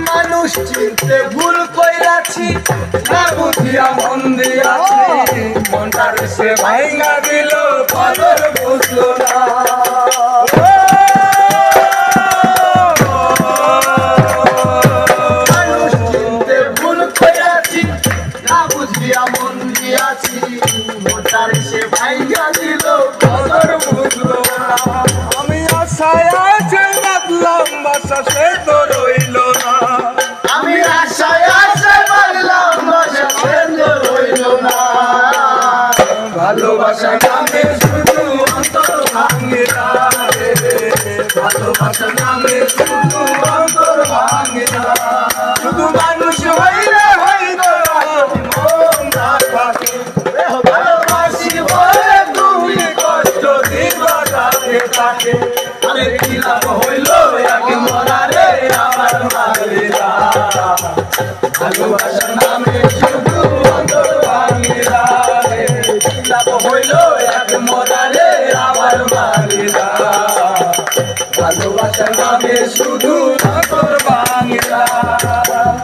মানুষ চিনতে ভুল কইরাছি, না বুঝিয়া মন দিয়াছি, মনটার সে ভাইঙ্গা দিল কদর বুঝলো না। মানুষ চিনতে ভুল কইরাছি, না বুঝিয়া মন দিয়াছি, মনটার সে ভাইঙ্গা দিল কদর বুঝলো না। আমি আশায় আছে বাদলাম বাসা সে তো রইল না, আমি আশায় আছে বাদলাম বাসা সে তো রইল না। ভালোবাসা নামে শুধু অন্তর ভাঙে না রে, ভালোবাসা নামে শুধু অন্তর ভাঙে না। শুধু মানুষ হইলে হইতো মন না থাকে, ভালোবাসি বলে তুমি কষ্ট দিবা তাকে তাকে। আরে কি লাভ হইল এক মরা রে আমার মারিলা, ভালোবাসা নামে শুধু অন্তর ভাঙিলা রে। কি লাভ হইল এক মরা রে আমার মারিলা, ভালোবাসা নামে শুধু অন্তর ভাঙিলা।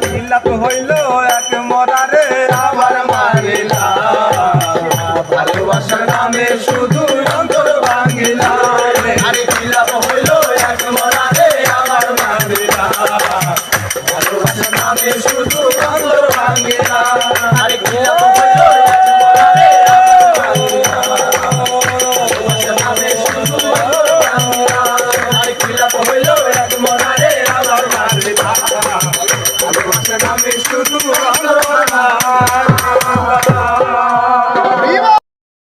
কি লাভ হইল এক মরা রে আমার মারিলা, ভালোবাসা নামে শুধু অন্তর ভাঙিলা রে।